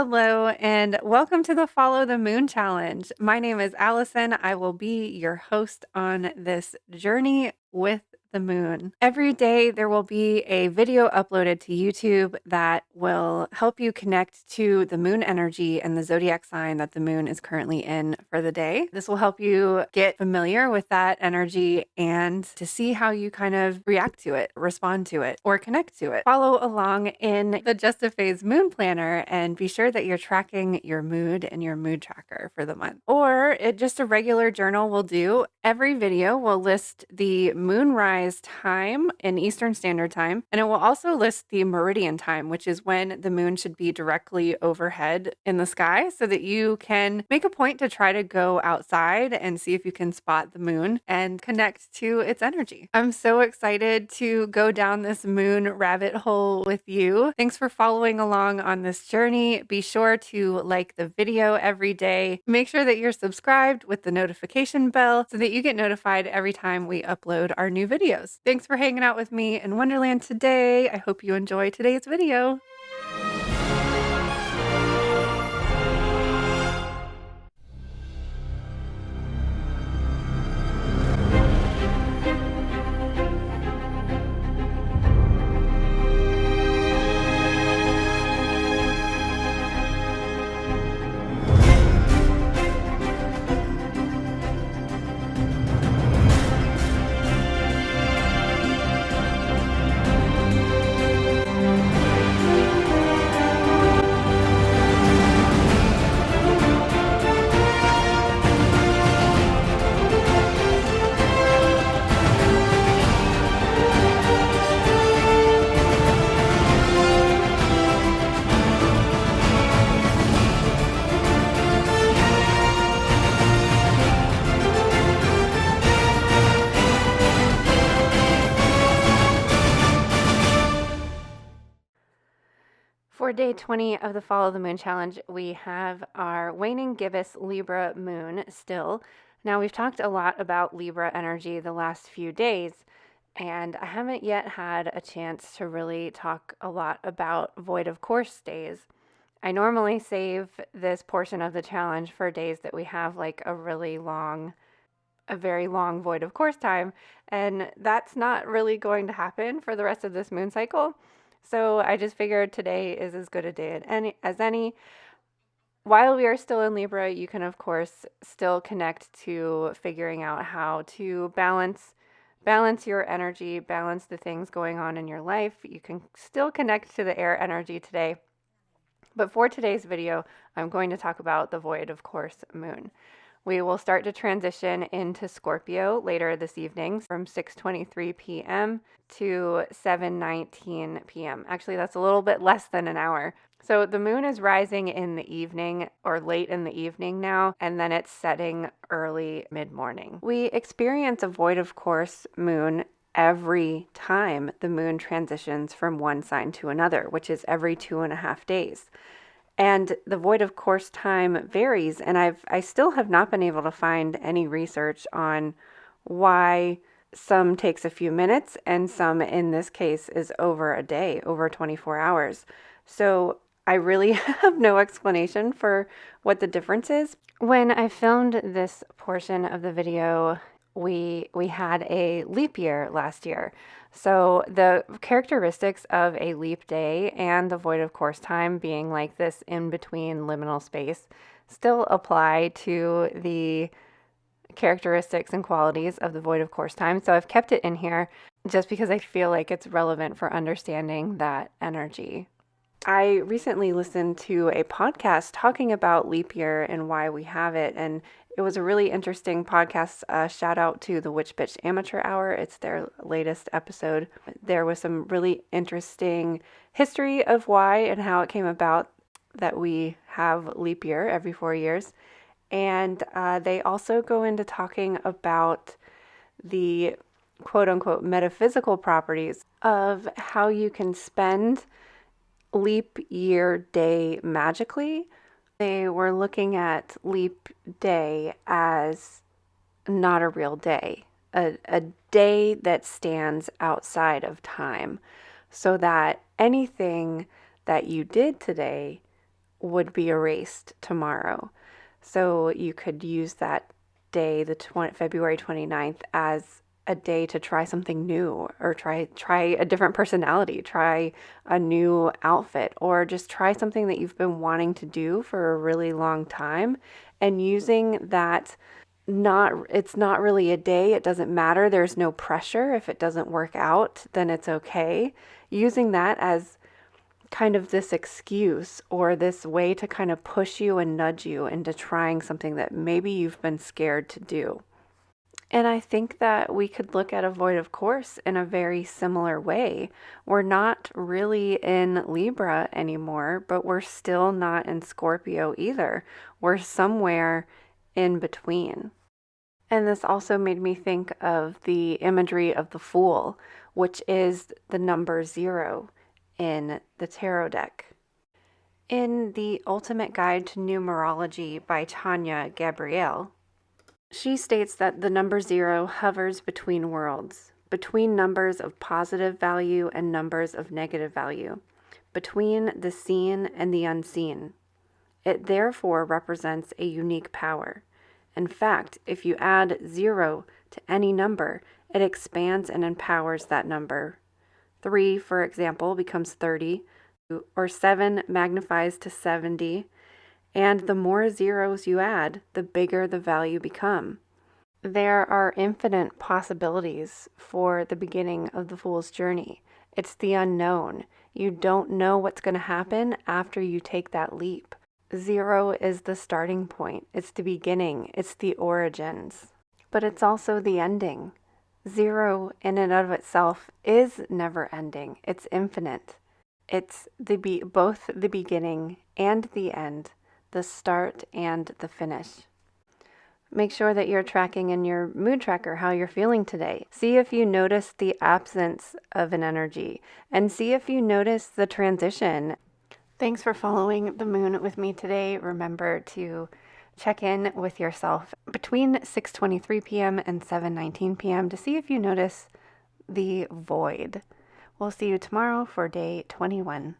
Hello, and welcome to the Follow the Moon Challenge. My name is Allison. I will be your host on this journey with the moon. Every day, there will be a video uploaded to YouTube that will help you connect to the moon energy and the zodiac sign that the moon is currently in for the day. This will help you get familiar with that energy and to see how you kind of react to it, respond to it, or connect to it. Follow along in the Just a Phase Moon Planner and be sure that you're tracking your mood and your mood tracker for the month. Or just a regular journal will do. Every video will list the moonrise time in Eastern Standard Time, and it will also list the meridian time, which is when the moon should be directly overhead in the sky, so that you can make a point to try to go outside and see if you can spot the moon and connect to its energy. I'm so excited to go down this moon rabbit hole with you. Thanks for following along on this journey. Be sure to like the video every day. Make sure that you're subscribed with the notification bell so that you get notified every time we upload our new videos. Thanks for hanging out with me in Wonderland today. I hope you enjoy today's video. For day 20 of the Follow the Moon Challenge, we have our waning gibbous Libra moon still. Now, we've talked a lot about Libra energy the last few days, and I haven't yet had a chance to really talk a lot about void of course days. I normally save this portion of the challenge for days that we have like a very long void of course time, and that's not really going to happen for the rest of this moon cycle. So I just figured today is as good a day as any. While we are still in Libra, you can, of course, still connect to figuring out how to balance your energy, balance the things going on in your life. You can still connect to the air energy today. But for today's video, I'm going to talk about the void of course moon. We will start to transition into Scorpio later this evening from 6:23 p.m. to 7:19 p.m. Actually, that's a little bit less than an hour. So the moon is rising in the evening or late in the evening now, and then it's setting early mid-morning. We experience a void of course moon every time the moon transitions from one sign to another, which is every 2.5 days. And the void of course time varies, and I still have not been able to find any research on why some takes a few minutes and some, in this case, is over a day, over 24 hours. So I really have no explanation for what the difference is. When I filmed this portion of the video, we had a leap year last year. So the characteristics of a leap day and the void of course time being like this in-between liminal space still apply to the characteristics and qualities of the void of course time. So I've kept it in here just because I feel like it's relevant for understanding that energy. I recently listened to a podcast talking about leap year and why we have it, and it was a really interesting podcast. Shout out to the Witch Bitch Amateur Hour. It's their latest episode. There was some really interesting history of why and how it came about that we have leap year every 4 years. And they also go into talking about the quote unquote metaphysical properties of how you can spend leap year day magically. They were looking at leap day as not a real day, a day that stands outside of time, so that anything that you did today would be erased tomorrow. So you could use that day, February 29th, as a day to try something new, or try a different personality, try a new outfit, or just try something that you've been wanting to do for a really long time, and using that. It's not really a day. It doesn't matter. There's no pressure. If it doesn't work out, then it's okay. Using that as kind of this excuse or this way to kind of push you and nudge you into trying something that maybe you've been scared to do. And I think that we could look at a void of course in a very similar way. We're not really in Libra anymore, but we're still not in Scorpio either. We're somewhere in between. And this also made me think of the imagery of the Fool, which is the number 0 in the tarot deck. In The Ultimate Guide to Numerology by Tanya Gabrielle, she states that the number 0 hovers between worlds, between numbers of positive value and numbers of negative value, between the seen and the unseen. It therefore represents a unique power. In fact, if you add 0 to any number, it expands and empowers that number. 3, for example, becomes 30, or 7 magnifies to 70, and the more zeros you add, the bigger the value become. There are infinite possibilities for the beginning of the Fool's journey. It's the unknown. You don't know what's going to happen after you take that leap. 0 is the starting point. It's the beginning. It's the origins. But it's also the ending. 0 in and of itself is never ending. It's infinite. It's both the beginning and the end, the start and the finish. Make sure that you're tracking in your mood tracker how you're feeling today. See if you notice the absence of an energy, and see if you notice the transition. Thanks for following the moon with me today. Remember to check in with yourself between 6:23 p.m. and 7:19 p.m. to see if you notice the void. We'll see you tomorrow for day 21.